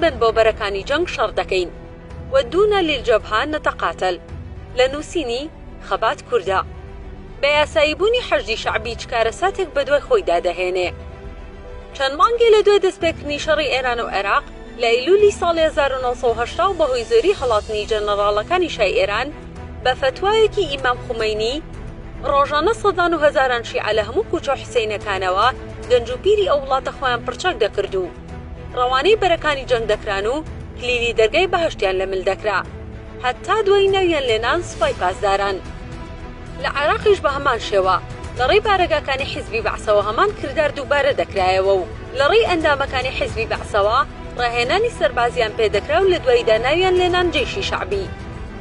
بن بۆ بەرەکانی جەنگ شەڕ دەکەین. ودونا للجبهة نتقاتل لنووسینی خەبات کووردا بە یاساییبوونی حەشدی شەعبی چکارەساتێک بەدوای خۆی دادەهێنێ. چەند مانگێ لە دوای دەستپێکردنی شەڕی ئێران و عێراق لە ئەیلولی ساڵی 1970 بەهۆی زۆری هەڵاتنی جەنەڕاڵەکانی شای ئێران بە فتوایەکی ئیمام خومەینی ڕۆژانە سەدان و هەزاران شیعە لە هەموو کوچە حوسێینەکانەوە گەنج و پیری ئەو وڵاتە خۆیان پڕچەک دەکرد و ڕەوانەی بەرەکانی جەنگ دەکران و کلیلی دەرگای بەهەشتیان لە مل دەکرا هەتا دوای ناویان لێنان سوپای پاسداران. لە عێراقیش بە هەمان شێوە لەڕێی بارەگاکانی حیزبی بەعسەوە هەمان کردار دووبارە دەکرایەوە و لەڕێی ئەندامەکانی حیزبی بەعسەوە ڕاهێنانی سەربازیان پێدەکرا و لە دواییدا ناویان لێنان جێشی شەعبی.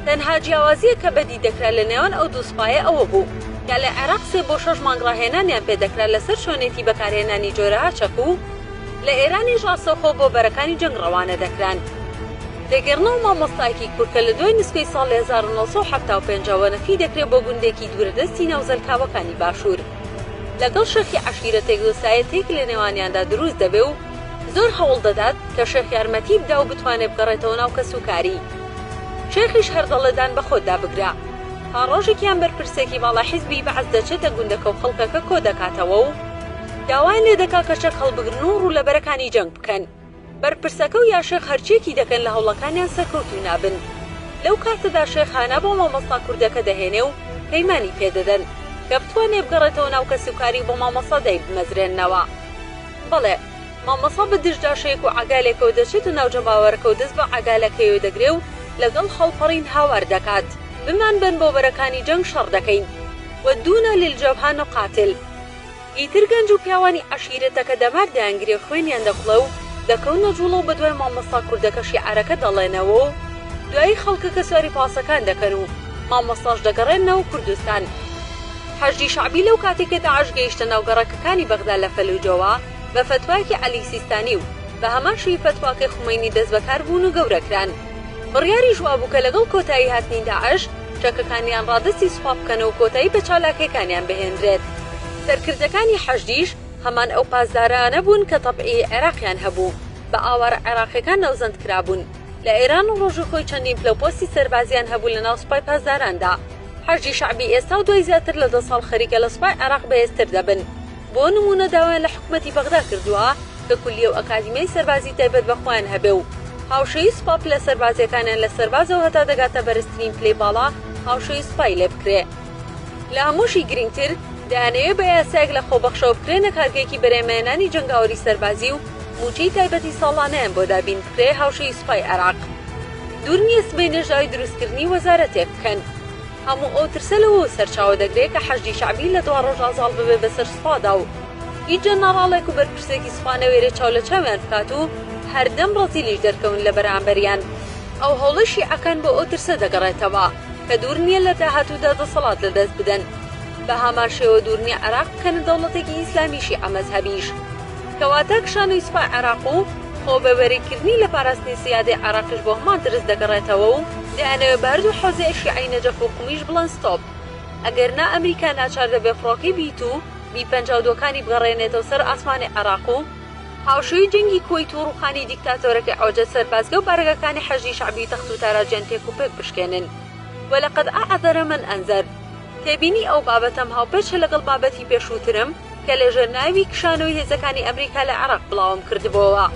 تەنها جیاوازیە کە بەدی دەکرا لە نێوان ئەو دوو سوپایە ئەوە بوو کە لە عێراق 3 بۆ 6 مانگ ڕاهێنانیان پێدەکرا لەسەر شوێنێتی بەکارهێنانی جۆرەها چەک و لە ئێرانیش ڕاستەوخۆ بۆ بەرەکانی جەنگ ڕەوانە دەکران. دەگەڕنەوە مامۆستایەکی کورد کە لە دوای نسکەی ساڵی 1970 نەفی دەکرێت بۆ گوندێکی دوورەدەستی ناوزەلکاوەکانی باشوور لەگەڵ شێخی عەشیرەتێک دۆسایەتێک لە نێوانیاندا دروست دەبێ و زۆر هەوڵ دەدات کە شێخ یارمەتی بدا و بتوانێت بگەڕێتەوە ناو کەسوکاری. شێخیش هەردەڵێدان بە خۆت دابگرا تا ڕۆژێکیان بەرپرسێکی باڵا حیزبی بەعەز دەچێتە گوندەکە و خەڵکەکە کۆ دەکاتەوە و داوایان لێ دەکا کە چەک هەڵبگرن و ڕوو لە بەرەکانی جەنگ بکەن. بەرپرسەکە و یا شێخ هەرچیەکی دەکەن لە هەوڵەکانیان سەرکەوتوو نابن. لەو کاتەدا شێخانە بۆ مامۆستا کوردەکە دەهێنێ و پەیمانی پێدەدەن کە بتوانێ بگەڕێتەوە ناو کەسوکاری بۆ مامۆستا دای بمەزرێننەوە. بەڵێ مامۆستا بە دژداشەیەک و عەگالێکەوە دەچێت و ناو جەماوەرەکە و دەست بە عەگالەکەیەوە دەگرێ و لەگەڵ هەڵپەڕین هاوار دەکات بمان بن بۆ بەرەکانی جەنگ شەڕ دەکەین. ودونا للجبهة نقاتل. ئیتر گەنج و پیاوانی عەشیرەتەکە دەمار دەیانگرێ خوێنیان دەخڵە و دەکەونە جوڵە و بەدوای مامۆستا کوردەکە شیعەرەکە دەڵێنەوە و دوایی خەڵکەکە سواری پاسەکان دەکەن و مامۆستاش دەگەڕێنەوە کوردستان. حەشدی شەعبی لەو کاتێکە داعش گەیشتە ناوگەڕەکەکانی بەغدا لە فەلوجەوە بە فتوایەکی عەلی سیستانی و بە هەمان شێوەی فتواکەی خومەینی دەست بەکار بوون و گەورەکران. بڕیاری ژوا بوو کە لەگەڵ کۆتایی هاتنی داعش چەکەکانیان ڕادستی سوپا بکەن و کۆتایی بە چالاکیەکانیان بهێنرێت. سەرکردەکانی حەشدیش هەمان ئەو پاسدارانە بوون کە تەبعی عێراقیان هەبوو بە ئاوارە عێراقیەکان ناوزەند کرابوون. لە ئێران و ڕۆژی خۆی چەندین پلەپۆستی سەربازیان هەبوو لە ناو سوپای پاسداراندا. حەشدی شەعبی ئێستا و دوای زیاتر لە 10 ساڵ خەریکە لە سوپای عێراق بەهێزتر دەبن. بۆ نمونە داوایان لە حکومەتی بەغدا کردووە کە کولیە و ئەکادیمیای سەربازی تایبەت بەخۆیان هەبێ و هاوشەیی سوپا پلە سەربازیەکانیان لە سەربازەوە هەتا دەگاتە بەرزترین پلەی باڵا هاوشەیی سوپای لێ بکرێ. لە هەمووشی گرنگتر دەیانەوێت بە یاسایەک لە خۆبەخشەوە بکرێنە کارگەیەکی بەرهەمهێنانی جەنگاوەری سەربازی و موچەی تایبەتی ساڵانەیان بۆ دابین بکرێ هاوشەیی سوپای عێراق. دوور نییە سبەی نەژاوی دروستکردنی وەزارەتێک بکەن. هەموو ئەو ترسە لەوە سەرچاوە دەگرێت کە حەشدی شەعبی لە 2 ڕۆژ ئازاڵ ببێ بەسەر سوپادا و هیچ جەنەڕاڵێک و بەرپرسێکی سوپانەوێرە چاو لە چاویان بکات و هەردەم ڕەزیلیش دەرکەون لە بەرامبەریان. ئەو هەوڵە شیعەکان بۆ ئەو ترسە دەگەڕێتەوە کە دوور نییە لە داهاتوودا دەسەڵات لەدەست بدەن. بە هەمان شێوە دوور نییە عێراق بکەنە دەوڵەتێکی ئیسلامی شیعە مەزهەبیش کەواتە کشانەوەی سوپای عێراق و خۆبەوەریکردنی لە پاراستنی سیادەی عێراقیش بۆ هەمان ترس دەگەڕێتەوە و دەیانەوێت بە هەردوو حەوزەی شیعەی نەجەف و قومیش بڵێن ستۆپ. ئەگەرنا ئەمریکا ناچار دەبێ فڕۆکەی بیت و B-52 بگەڕێنێتەوە سەر ئاسمانی عێراق و هاوشەوی جەنگی کۆیت و ڕووخانی دیکتاتۆرەکەی عەوجە سەربازگە و بارگەکانی حەشدی شەعبی تەخت و تاراجیان تێک و پێک بشکێنن. وەلەقەد ئەعذەر من ئەنذەر. تێبینی ئەو بابەتەم هاوپێچە لەگەڵ بابەتی پێشووترم کە لە ژێرناوی کشانەوەی هێزەکانی ئەمریکا لە عێراق بڵاوم کردبووەوە.